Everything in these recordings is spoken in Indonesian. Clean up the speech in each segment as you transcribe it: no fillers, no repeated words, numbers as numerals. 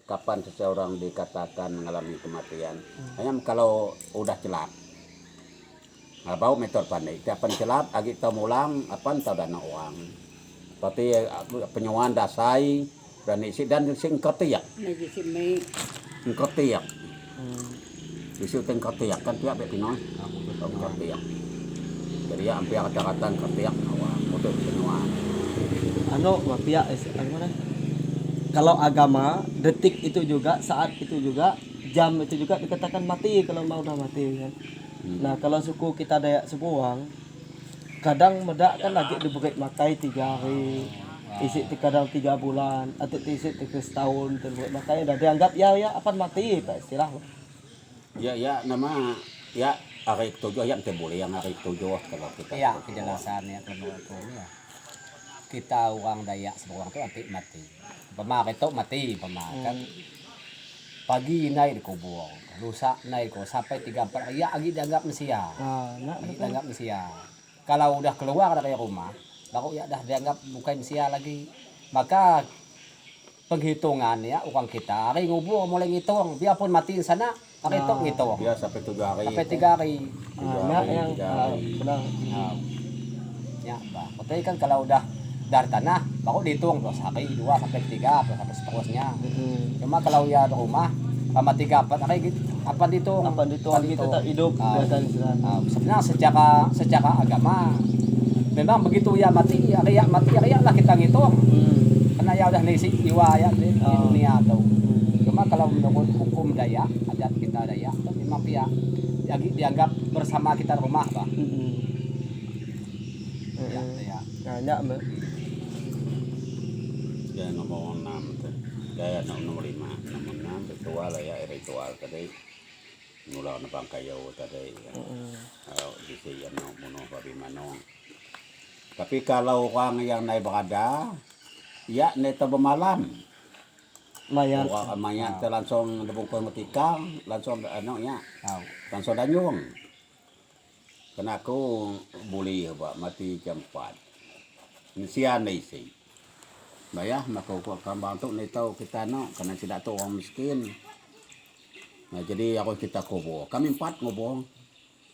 kapan seseorang dikatakan mengalami kematian. Hanya kalau udah celap. Bau metor pandai. Tiapan celap agi tau mulang apa tau dana uang. Tapi penyewaan dasai dan isi dan sing ketiak. Ketiak. Isi teng ketiak kan pihak Pinoy. Ketiak. Jadi ya hampir kata-kata ketiak awak untuk penyewaan. Mafia mana? Kalau agama detik itu juga, saat itu juga, jam itu juga dikatakan mati kalau mau udah mati kan. Nah kalau suku kita Dayak Sepuang kadang medak kan lagi diberi makai 3 hari, isi kadang 3 bulan, atau isi 3 setahun terbuat makai udah dianggap ya akan mati pak istilah. Ya nama ya hari 7 yang boleh yang hari 7 kalau kita. Iya kejelasannya kalau itu ya. Kita orang Dayak Sepuang itu nanti mati. Pemakai itu mati pemakan. Pagi naik dikubur, lusa naik kok sampai 3-4 hari ya lagi dianggap mesia. Lagi dianggap mesia. Kalau udah keluar dari rumah, baru ya dah dianggap bukan mesia lagi. Maka penghitungan ya orang kita hari ngubur mulai ngitung, biarpun mati di sana, hari itu ngitung. Ya sampai 3 hari. Sampai 3 hari. Yang benar. Ya, bah. Tapi kan kalau udah dari tanah baru dihitung 2 hari, 2 sampai 3 sampai seterusnya. Cuma kalau ya di rumah sama 3-4 hari gitu, apa dihitung? Gitu tak hidup sebenarnya secara agama memang begitu ya mati ya lah kita ngitung. Karena ya udah ngisi jiwa ya di dunia tuh. Cuma kalau menurut hukum Dayak, adat kita Dayak itu memang pihak dianggap bersama kita di rumah, Pak. Banyak Ya nomor 6 tuh. Ya nomor 5, nomor 6 ritual ya ritual tadi. Mula nebang kayu tadi ya. Di sini mono babi manong. Tapi kalau orang yang naik berada ya neta bermalam. mayat Mayat langsung dibungkus metikang, langsung ya. Langsung danyung. Kena aku boleh Pak mati jam 4. Sian isi. Bayah maka akan bantu nih tahu kita karena tidak tahu orang miskin. Nah jadi aku kita kubur. Kami 4 ngubur.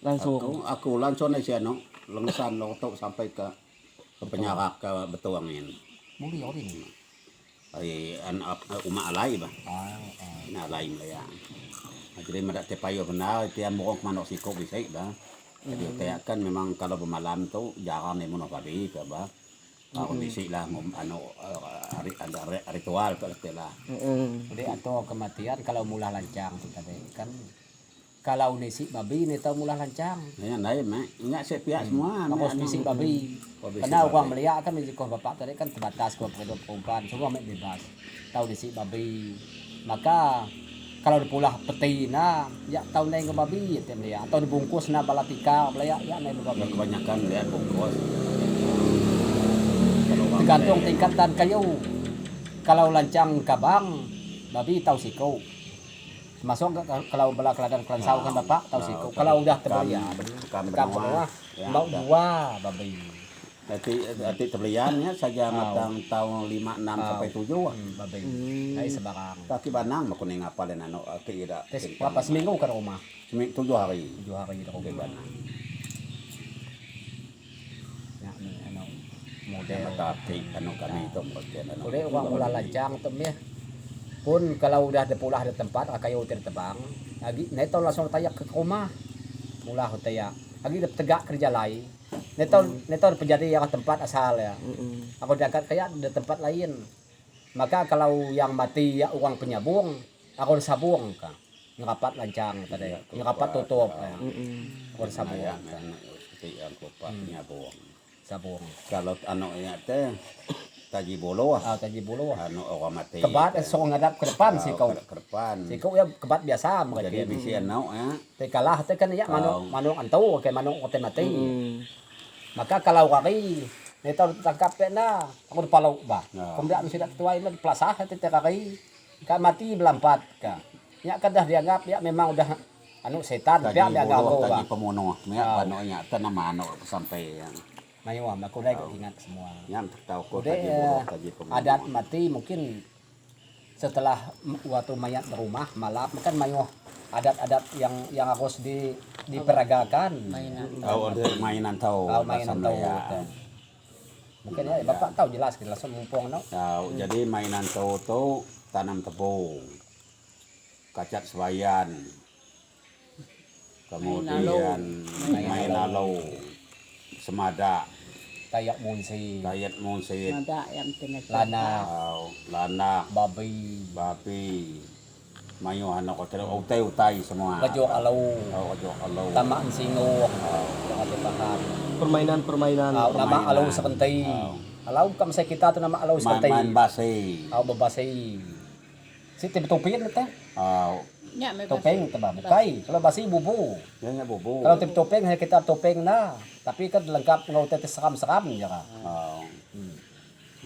langsung. Aku langsung nih siano, lengsan lotok sampai ke penyarak ke Betuangin. Boleh orang ini. Anak umat alai bah. Nah alai ya. Jadi medak tepayo benar dia morong manok sikok bisa bah. Jadi kayak kan memang kalau bermalam tuh jarang nih monopabi ke bah. Aku bisik lah ritual lah. Jadi atau kematian kalau mula lancang tadi kan kalau nisi babi ini tahu mula lancang. Ya naik mak, ingat saya pihak semua. Aku bisik babi. Karena orang melihat kan menjadi bapak tadi kan terbatas kok perempuan semua mek bebas. Tahu nisi babi. Maka kalau dipulah peti nah ya tahu naik ke babi ya melihat atau dibungkus na balatika melihat ya naik ke babi. Kebanyakan lihat bungkus. Tergantung tingkatan kayu. Kalau lancang kabang, babi tahu siko. Masuk kalau bela keladang kelansau kan bapak tahu siko. Kalau udah terbelian, tekan bawah, mau 2 babi. Nanti terbeliannya saja matang tahun 5, 6 sampai 7 babi. Hai sebarang. Kaki banang mau kuning apa dan kira. Berapa seminggu ke rumah? 7 hari. 7 hari di rumah. Banang. Model tapi kami itu model boleh orang mula lancang tuh ya pun kalau udah pulah di tempat kayu terbang lagi neto langsung tayak ke rumah mula tayak lagi tegak kerja lain neto penjadi yang tempat asal ya aku dekat kayak di tempat lain maka kalau yang mati ya uang penyabung aku sabung kan ngerapat lancang tadi ngerapat tutup ya aku sabung seperti yang kupat penyabung sabung. Kalau anaknya teh taji bolo Taji bulu. Orang mati. Kebat so ngadap ke depan sih kau. Ke depan. Si kau ya kebat biasa Jadi bisa anak ya. Teh kalah teh kan ya manuk antau kayak manuk ote mati. Maka kalau kari neto tangkap na aku palau bah. Kemudian sudah tuai mah pelasah teh kari. Ka mati belampat ka. Ya kadah dianggap ya memang udah setan dia dianggap bah. Taji pemono. Ya anaknya teh nama anak sampai yang Mayuam, aku udah ingat semua. Yang tahu kok Adat mati mungkin setelah waktu mayat rumah malam kan mayo adat-adat yang harus diperagakan. Ada mainan tahu. Mainan tahu. Mungkin ya Bapak tahu jelas kita langsung mumpung no. Tahu. Jadi mainan tahu tuh tanam tepung, kacat sebayan, kemudian main lalu, semada, Tayak munsi, dayat munsit, Ada yang tinatapos. lana, babi, mayo anak ko tero utay semua. bajo alaw, Ojo alo. tamaan singo, paham. Permainan-permainan. Nama alaw sa kantay. Alaw kam sa kita to nama alaw sa Main kantay. base. Babasay. Si tupin ta. Ya, may Topeng ta ba? Bukay. Kalau basi bubu. Yan nga bubu. Kalau topeng hay kita topeng na. Tapi kan lengkap ngau tete sakam-sakam ya ka.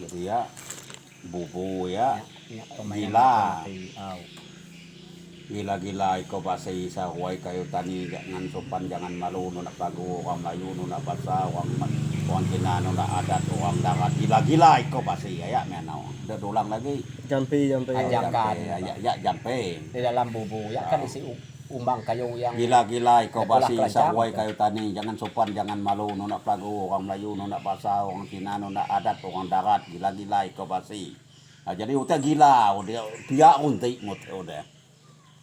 Jadi ya bubu ya. Pemain Gila. Aw. Gila-gila ikaw ba sa isa huway kayo tani ngan sopan jangan malu no nak bago ang layu no nak basa ang kinano na adat o ang dagat gila-gila ikaw ba sa iya ya menaw dadulang lagi Jampi. Ajakan. ya jampe Di dalam bubu ya kan isi umbang kayu yang gila-gila ikaw ba sa isa Kelacak. huway kayo tani jangan sopan jangan malu no nak bago ang layu no nak basa ang kinano na adat o ang dagat gila-gila ikaw ba sa jadi uta gila udah dia unti ngut udah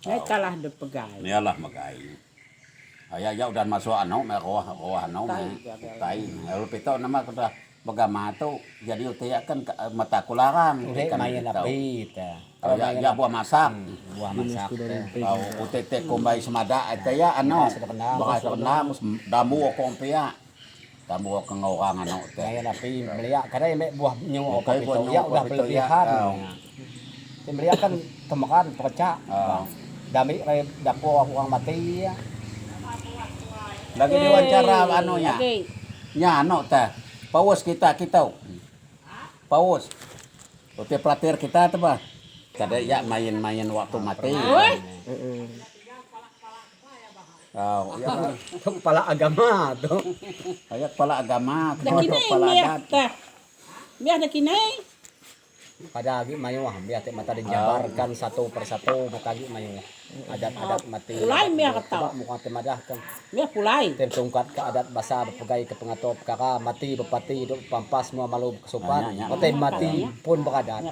Ay, kalah de pegay. Niyalah magay. Ay udah masuk ano, may kuha ano, tay. Lalu pito naman kada bagamato. Jadi utaya kan mata kularang. Udah main lapit. Ya buah masak. Buah masak. Au utete kumbay semada ataya ano. Baka na damu ko kompia. Damu ko ngawang ano. Main lapit meliak karena may buah nyong Okay, kapito. buah Ya nyong udah kapito, berlebihan. ya. Meliak kan temakan pecah. Dami ray dapo ako ang mati. Lagi diwawancara ano nya. Okay. Nya ano ta. Paus kita. Paus. Ote platir kita tuh ba. Kada ya main-main waktu mati. Ya Itu kepala agama tuh. kayak kepala agama, Nakinay, kepala miyak adat. ta. Miyak na kinay. Pada agi mayo biar mata dijabarkan satu persatu makagi mayo. Adat-adat mati. Ulay miyak kataw. Mukhang timadah kan. Miyak pulay. Tungkat ke adat basa berpegai ke pengatop kaka mati bepati hidup pampas semua malu kesopan. Mati mati pun beradat.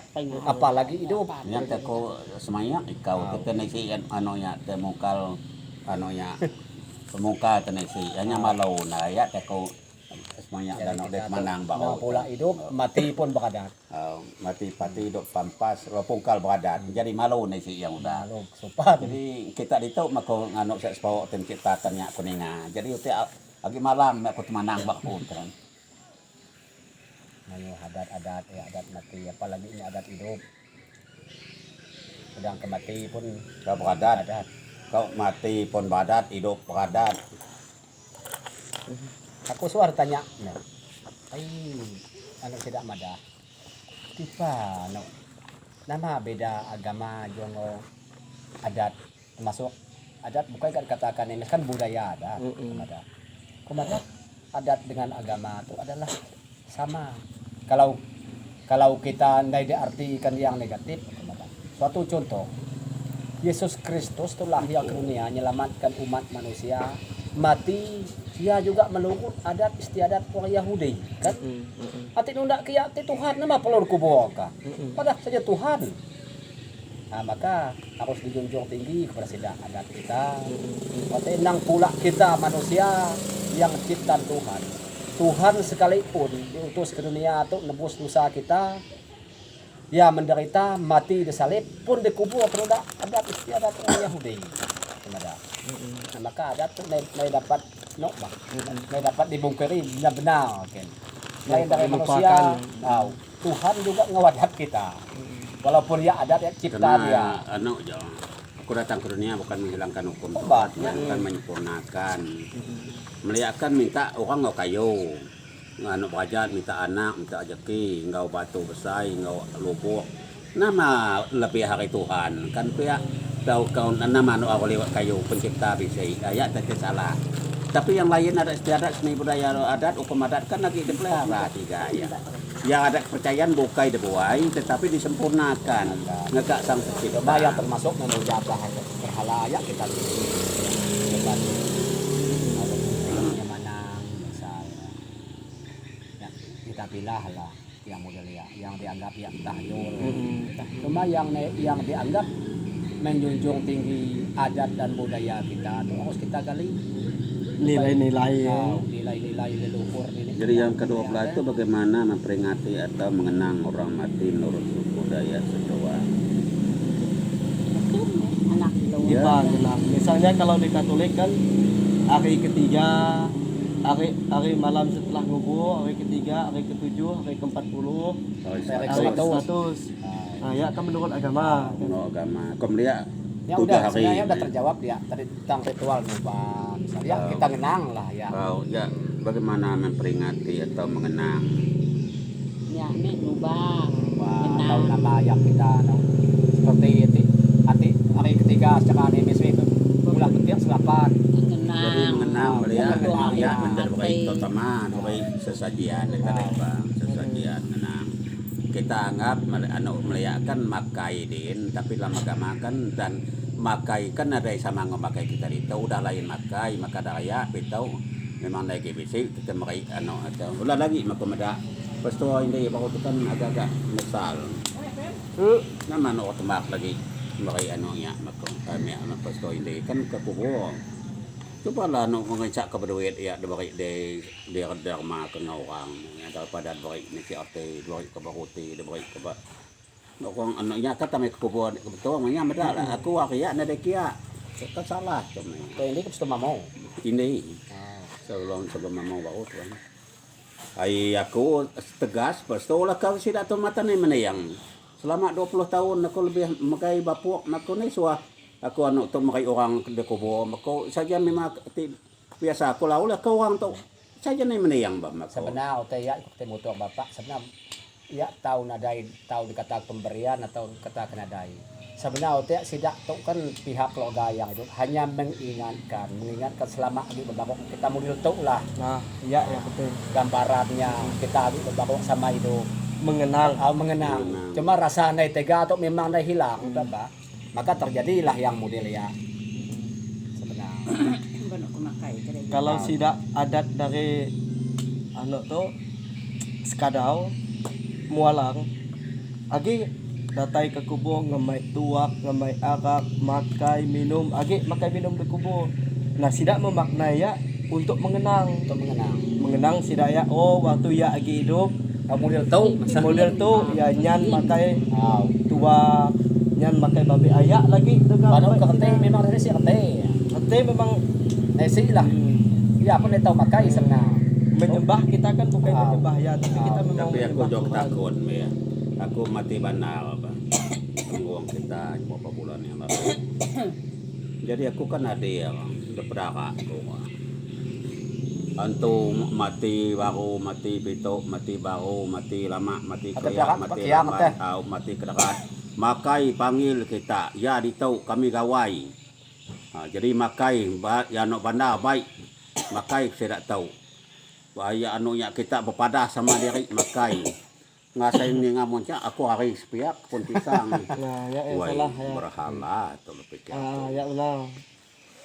Apalagi hidup. Yang teko semaya ikaw tetene si ano ya temukal ano ya. Pemuka tene si hanya malau na ya teko semaya dan odek manang Nah, bao. pula hidup mati pun beradat. Mati pati hidup pampas pungkal beradat. Jadi malu nih si yang udah. Malu kesopan. Jadi kita dito mako ngano sa spawo tem kita tanya kuninga. Jadi uti agi malam aku temanang bakun kan. Mayo adat-adat ya adat mati apalagi ini adat hidup. Sedang kemati pun Kau beradat, adat. kau mati pun beradat, hidup beradat. Aku suar tanya, no. Ay, ano tidak madah. Tipa, no. Nama beda agama jongo adat termasuk adat bukan kan katakan ini kan budaya adat. Ada. Kumada adat dengan agama itu adalah sama. Kalau kita tidak diartikan yang negatif, kumada. Suatu contoh, Yesus Kristus itu lahir ke dunia menyelamatkan umat manusia, mati dia juga melungut adat istiadat orang Yahudi kan ati nunda kiya ti Tuhan nama pelur kubo ka padahal saja Tuhan. Nah, maka harus dijunjung tinggi kepada sidang adat kita. Pati nang pula kita manusia yang ciptaan Tuhan. Tuhan sekalipun diutus ke dunia untuk nebus dosa kita. Ya menderita mati disalib pun dikubur penuda adat istiadat orang Yahudi. Ada. Nah, maka adat itu may dapat may dapat dibungkiri benar-benar kan. Selain dari manusia, Tuhan juga ngewadat kita. Walaupun ya adat ya ciptaan dia. Ano, aku datang ke dunia bukan menghilangkan hukum Tuhan, bukan menyempurnakan. Melihatkan minta orang nggak kayu, nganu bajat minta anak, minta ajaki, nggak batu besar, nggak lubuk. Nama lebih hari Tuhan kan pihak tahu kau nama anu awal lewat kayu pencipta bisa ayat tak salah. Tapi yang lain ada istiadat seni budaya adat hukum adat kan lagi dipelihara tiga ya. yang ada kepercayaan bukai debuai tetapi disempurnakan ngegak sang pencipta. Coba yang termasuk memuja berhala ya kita coba yang menang misalnya ya, kita pilih lah yang model ya yang dianggap yang tahyul. Cuma yang dianggap menjunjung tinggi adat dan budaya kita itu harus kita gali Nilai-nilai nilai-nilai leluhur ini. Jadi yang ke-12 itu bagaimana memperingati atau mengenang orang mati menurut suku budaya Sejawa. Anak lu. Ya. Nah, misalnya kalau di Katolik kan hari ketiga, hari malam setelah ngubur, hari ketiga, hari ketujuh, hari ke-40, hari ke-100. Nah, ya kan menurut agama. Menurut agama. Kemudian Ya 7 udah, hari. sebenarnya udah terjawab ya tadi tentang ritual nyumbang. Misalnya kita ngenang lah ya. Ya, bagaimana memperingati atau mengenang. Ya, nih lubang. Wah, Kenang. tahu nama yang kita seperti itu. Nanti hari ketiga secara MSW itu bulan petir selapan. Jadi Kenang. mengenang ya, Mengenang. ya menjadi Hati. terutama sesajian kita bang, sesajian menang. Kita anggap melihatkan makai din, tapi dalam agama kan dan makai kan ada sama ngemakai kita itu udah lain makai maka daya pitau memang lagi bisik kita makai atau ulah lagi maka pasto ini baru itu kan agak-agak misal. Nama otomak lagi makai ya maka kami pasto ini kan kekubur. Coba lah mengecak kepada duit ya dari derma ke orang daripada baik ni si arte baik ke baruti baik ke orang anaknya kata mai kubur betul namanya ada lah aku ya na dekia kan salah cuma Itu ini kan sudah mau. ini sebelum mau baru tuan ai aku tegas pastu lah kau si dato mata ni menayang selama 20 tahun aku lebih makai bapuk aku ni suah aku tu makai orang ke kubur aku saja memang biasa aku lah kau orang tu saja ni menayang bang aku Sebenarnya teh ya ikut motor bapak sebenarnya ya tahu nadai tahu dikata pemberian atau kata kenadai. Sebenarnya teh sidak tu kan pihak keluarga yang itu hanya mengingatkan selama di berbakok kita model tu lah Nah, iya ya betul. gambarannya kita di berbakok sama itu Mengenang. mengenang. Cuma rasa naik tega atau memang dah hilang bapak. Maka terjadilah yang model ya sebenarnya. Kalau sidak adat dari anak tuh sekadau mualang agi datai ke kubur ngemai tuak ngemai arak makai minum agi makai minum di kubur. Nah sidak memaknai ya untuk mengenang sidak ya oh waktu ya agi hidup Model tu model tuh ya nyan makai tuak nyan makai babi ayak lagi baru kete memang dari si kete memang nasi lah ya apa nih tahu makai sebenarnya menyembah kita kan bukan menyembah ya tapi kita memang tapi aku menyembah jauh Tuhan. takut ya aku mati banal apa tanggung kita beberapa bulan yang lalu jadi aku kan ada yang berperaka aku antu mati baru mati pitok mati baru mati lama mati kaya mati lambat mati kedekat makai panggil kita ya ditau kami gawai jadi makai ya nak bandar baik makai saya tak tahu bahaya anunya kita berpadah sama diri makai ngasai ni ngamonnya aku hari sepiak pun pisang Nah, ya wah salah ya. berhala tu pikir Ya benar.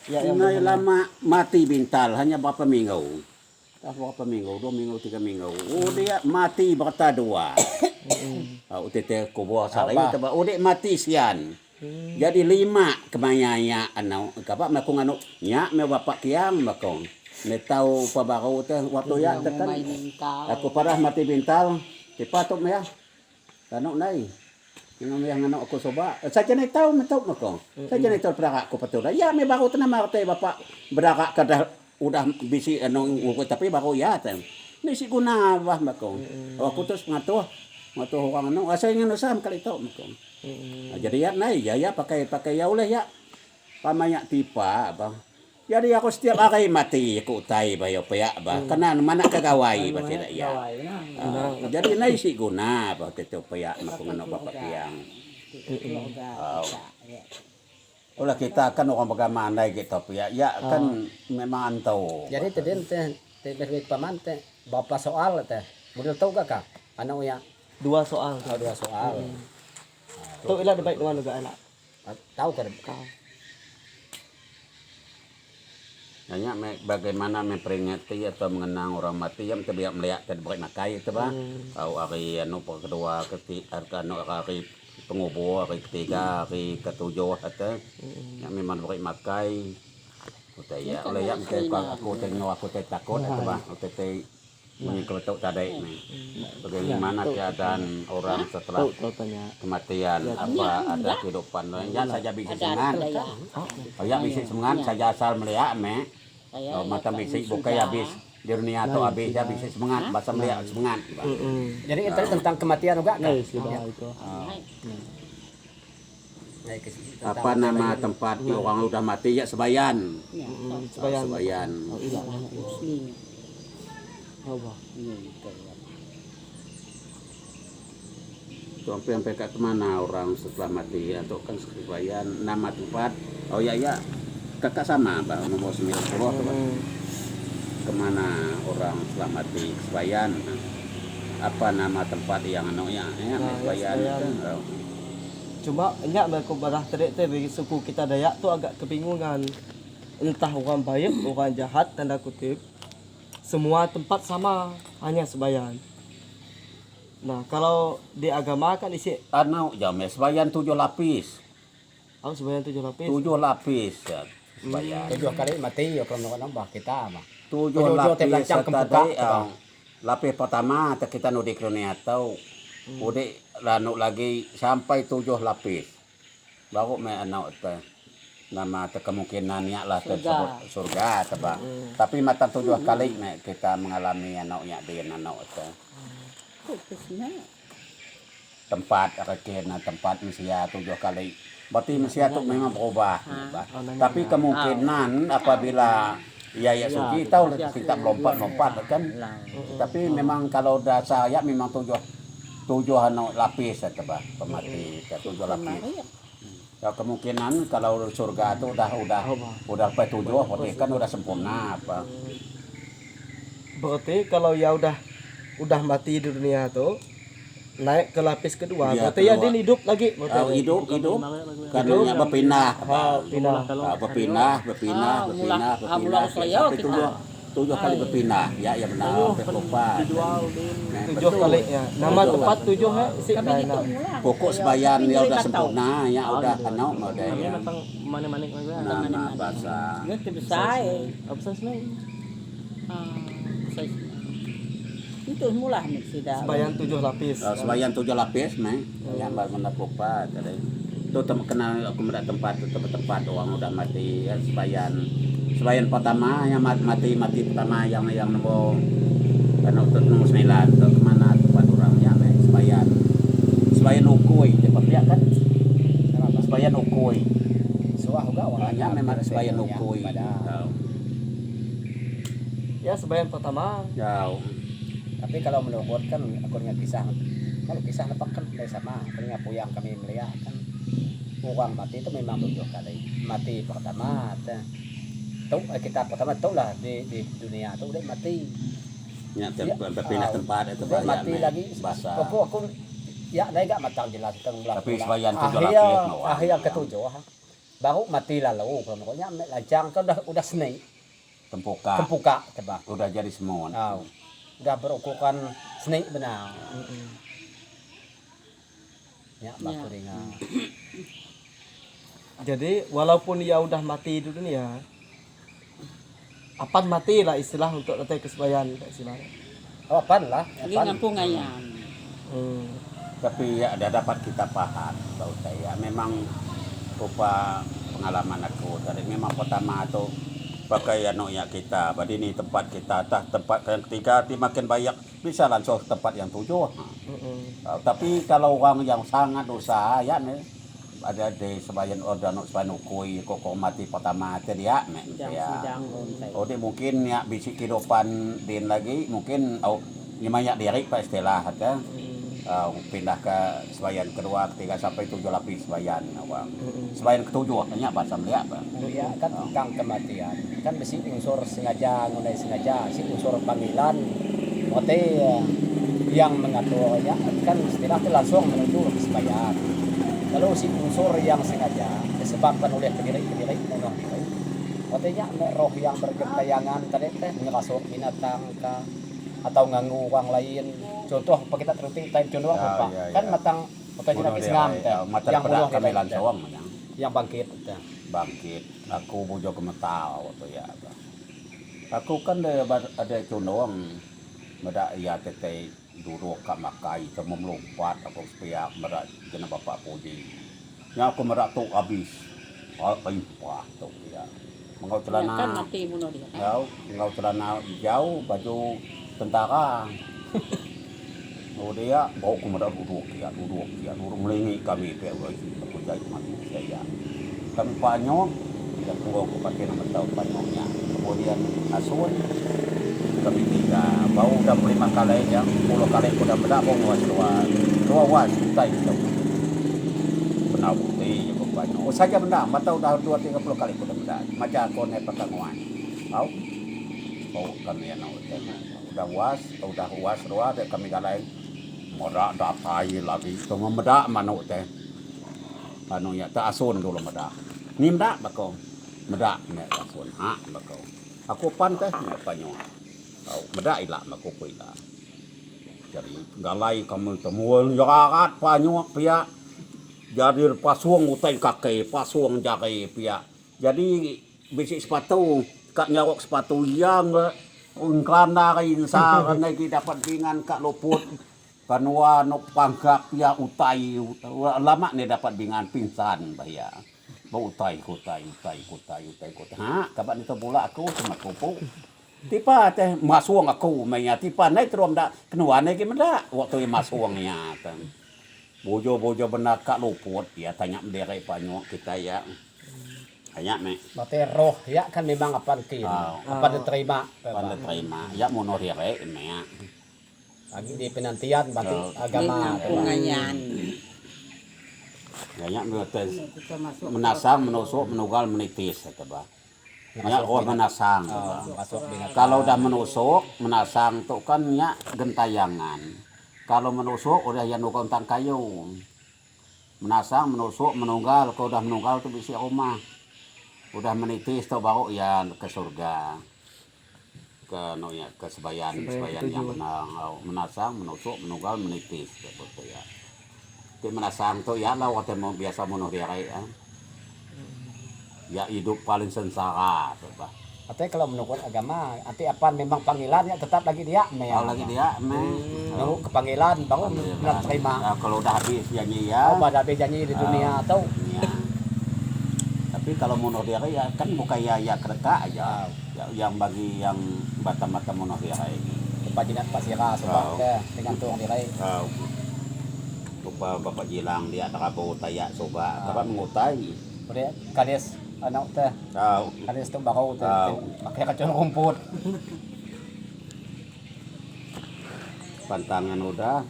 Ya Nah, lama mati bintal hanya berapa minggu. Berapa minggu, 2 minggu, 3 minggu. Oh dia mati berta 2. UTT kubur sarai taba. Oh dia mati sian. Jadi 5 kemayanya anu kapak makung anu nya me bapak kiam makong. Ne tahu pa baru teh waktu ya tekan. Aku parah mati bintal. Dipatok me ya. Anu nai. Yang anak aku coba, saja ni tahu makong. Saja ni tahu berakak aku betul. Ya, me baru tenang marte bapak berakak kada udah bisi anu tapi baru ya tem. Ni si guna bah makong. Aku terus ngatuh orang anu asa ingin usam kali itu makong. Jadi ya nai ya pakai ya oleh ya. Pamanya tipa bang. Jadi aku setiap hari mati aku utai bayo paya bah. Karena mana kagawai bah tidak ya. Jadi nai si guna bah itu paya makong anu bapak yang. Olah kita kan orang bagaimana gitu ya. Ya kan memang antau. Jadi tadi teh berbeda paman teh bapak soal teh model tahu kakak Ano ya? 2 soal. Oh, 2 soal. Tuh ila debat dengan juga ila. Tahu kan? Hanya bagaimana memperingati atau mengenang orang mati yang tidak melihat dan bukan nakai itu bah. Tahu hari anu kedua ketika anu hari pengubur, hari ketiga, hari ketujuh atau yang memang bukan makai. Utaya oleh yang aku tengok aku takut itu bah. Utaya mengikuti tadi nih. Bagaimana keadaan orang setelah kematian, apa ada kehidupan lainnya saja bisa dengan. Oh ya bisa semangat saja asal melihat mata bisa buka habis di dunia atau habis ya bisa semangat bahasa melihat semangat. Jadi itu tentang kematian juga kan? Itu. Apa nama tempat orang udah mati ya Sebayan. Ya, Sebayan. Sebayan. muslim. Apa? Sampai ke kemana orang setelah mati atau kan Sebayan nama tempat. Oh ya kakak sama Pak nomor 90 kemana orang setelah mati Sebayan. Apa nama tempat yang anunya ya Sebayan. Cuma enggak mereka barah terik teh bagi suku kita Dayak tuh agak kebingungan. Entah orang baik, orang jahat tanda kutip. Semua tempat sama, hanya Sebayan. Nah, kalau di agama kan isi Anu jam Sebayan 7 lapis. Sebayan 7 lapis. 7 lapis ya. Sebayan. 7 kali mati ya kalau nambah kita mah. 7 Tujuh lapis lancang tadi kebuka, lapis pertama kita nudik dunia tahu. Udah lanu lagi sampai 7 lapis. Baru me anak teh nama kemungkinannya lah tersebut surga tebak. Tapi mata 7 kali me kita mengalami anaknya dia anak teh. Tempat akhirnya tempat Mesia 7 kali. Berarti Mesia itu memang berubah. Tapi kemungkinan apabila ya suci tahu kita lompat kan. Tapi memang kalau udah saya memang 7 lapis tebak pemati 7 lapis. Ya kemungkinan kalau surga itu udah sampai 7 berarti kan udah sempurna apa. Berarti kalau ya udah mati di dunia tuh naik ke lapis kedua, Iya, berarti ya kedua. dia hidup lagi. Hidup karena berpindah. Pindah. Berpindah sampai 7 kali berpindah ya benar lupa 7 kali ya. Nama tempat 7 ya si Dayak. pokok Sebayan ya udah sempurna ya udah anu udah ya Mana-mana nama bahasa Itu besar. apa sih? Itu mula nih sudah. Sebayan 7 lapis. Sebayan 7 lapis yang baru lupa tadi itu kenal aku melihat tempat orang udah mati ya Sebayan pertama yang mati pertama yang nomor nomor 9 ke kemana tempat orang yang Sebayan Ukui cepat lihat kan Sebayan Ukui Suah juga orangnya memang Sebayan Ukui Ya Sebayan pertama. jauh tapi kalau menurut kan aku dengar kisah kalau kisah apa kan tidak sama aku dengar puyang kami melihat kan orang mati itu memang 7 kali mati pertama tahu kita pertama tahu lah di dunia tuh udah mati ya berpindah tempat itu udah mati lagi bahasa aku ya naik gak matang jelas tentang tapi Sebayan 7 lapis akhir yang ketujuh baru mati lalu pokoknya lancang kan udah seni kempuka coba udah jadi semua udah berukuran seni benar ya baku dengar Jadi walaupun dia udah mati di dunia, apan mati lah istilah untuk datang ke Sebayan istilahnya. oh apaan lah Lagi ngampung ayam. tapi ya ada dapat kita paham tahu saya memang rupa pengalaman aku tadi memang pertama itu pakai anaknya kita berarti ini tempat kita tempat yang ketiga makin banyak bisa langsung ke tempat yang 7 tapi kalau orang yang sangat usaha ya ada di Sebayan Sebayan Ukui kok mati pertama dia ya dia mungkin ya bisa kehidupan din lagi mungkin banyak diri pak istilah ada pindah ke Sebayan kedua ketiga sampai 7 lapis Sebayan Sebayan ketujuh hanya bahasa melihat ya kan tentang kematian kan besi unsur sengaja ngunai sengaja si unsur panggilan mote yang mengatur ya kan istilah itu langsung menuju ke sembahyang. Kalau si unsur yang sengaja disebabkan oleh kediri mono diri. Artinya roh yang bergentayangan tadi teh ngerasuk binatang kah atau nganggu orang lain. Contoh apa kita terutik time contoh apa? Kan matang apa jenak isngam teh yang mudah kami kita lansawang yang bangkit teh. bangkit aku bojo kemetau atau ya apa. Aku kan ada condong medak ya tete duduk kat makai sama melompat aku supaya medak kena bapak puji. Nya aku medak tu habis. Ai pah tu ya. Mengau Ya, kan celana mati bunuh dia. mengau celana hijau baju tentara. Oh dia bawa aku medak duduk melingi kami pe aku jadi mati saya. Kami panyok tidak tunggu aku pakai nama tahu panyoknya. Kemudian asun kami tiga bau udah 5 kali yang 10 kali aku udah bedak bau was tai itu benar putih juga banyak oh saja benar mata udah 2-30 kali aku udah bedak macam aku naik pertanguan tahu bau kami yang udah was dua dek kami galai medak datai lagi cuma medak manuk teh anu ya tak asun dulu medak ni medak bakau medak nek asun bakau aku pantas nek panyok tau medak ila aku ila jadi galai kamu temuan jagat panyok pia jadi pasuang utai kake pasuang jagai pia jadi besi sepatu kak nyawak sepatu yang ungkana kai sa kan dapat dingan kak luput kanua nok pangkak pia utai lama nih dapat dengan pingsan bahaya bau utai kapan itu bola aku cuma kupu tipa teh masuang aku mainnya tipa naik terom dak kenuane ki mendak waktu masuangnya kan bojo benak kak luput ya tanya mendere panyok kita ya tanya me Berarti roh ya kan memang apa diterima ya mono rere me ya lagi di penantian berarti agama Pengayan. ya tes Kita masuk. menasang menusuk menugal menitis kata bah ya menasang masuk dengan kalau udah menusuk menasang tuh kan ya gentayangan kalau menusuk udah yang kontang kayu menasang menusuk menunggal kalau udah menunggal tuh bisa rumah udah menitis tuh baru ya ke surga ke no ya ke sebayan yang benar menasang menusuk menunggal menitis seperti ya itu menasang tuh ya lah waktu mau biasa mono dia ya ya hidup paling sengsara coba artinya kalau menurut agama arti apa memang panggilannya tetap lagi dia kalau lagi dia nunggu kepanggilan baru menerima kalau udah habis janji ya pada habis janji di dunia atau ya. Tapi kalau mono dia ya kan bukan ya kereta aja yang bagi yang bata-bata mono dia ini kepajinan pasira sebab dengan tuang dirai lupa bapak jilang dia tak apa tayak soba kapan mengutai udah kades anak teh tahu kades tu bakau teh pakai kacang rumput pantangan udah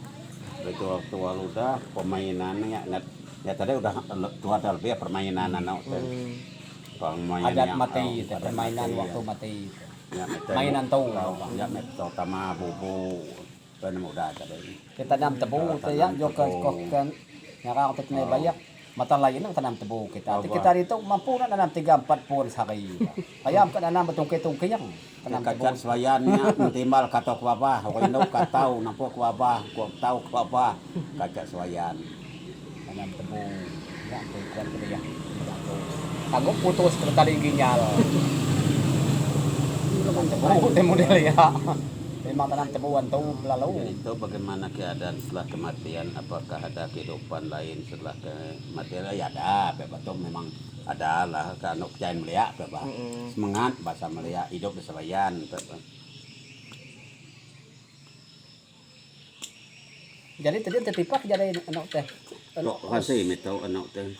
ritual udah permainannya ya tadi udah tua lebih permainan anak teh adat mati permainan waktu mati mainan tahu ya metode tama bubu kan mudah tadi kita tanam tebu teh ya joko kan nyarang teh banyak mata lain ang tanam tebu kita. Kita dito mampu na nanam 3-4 pun sehari. Ayam ka nanam betungke-tungke yang tanam tebu. Kacan swayannya mentimal katok wabah, hoino katau nampok wabah, kuak tau wabah, kaca swayan. Tanam tebu. Ya, kuan ko ya. Kagok putus ke tali ginjal. Tanam tebu teh model ya. Memang tanam tebuan tahu lalu. Itu bagaimana keadaan setelah kematian? Apakah ada kehidupan lain setelah kematian? Ya ada, betul memang ada lah. Kan percaya melihat, semangat bahasa melihat hidup di selayan. Jadi tadi tertipak jadi anak teh. Kok kasih metau anak teh?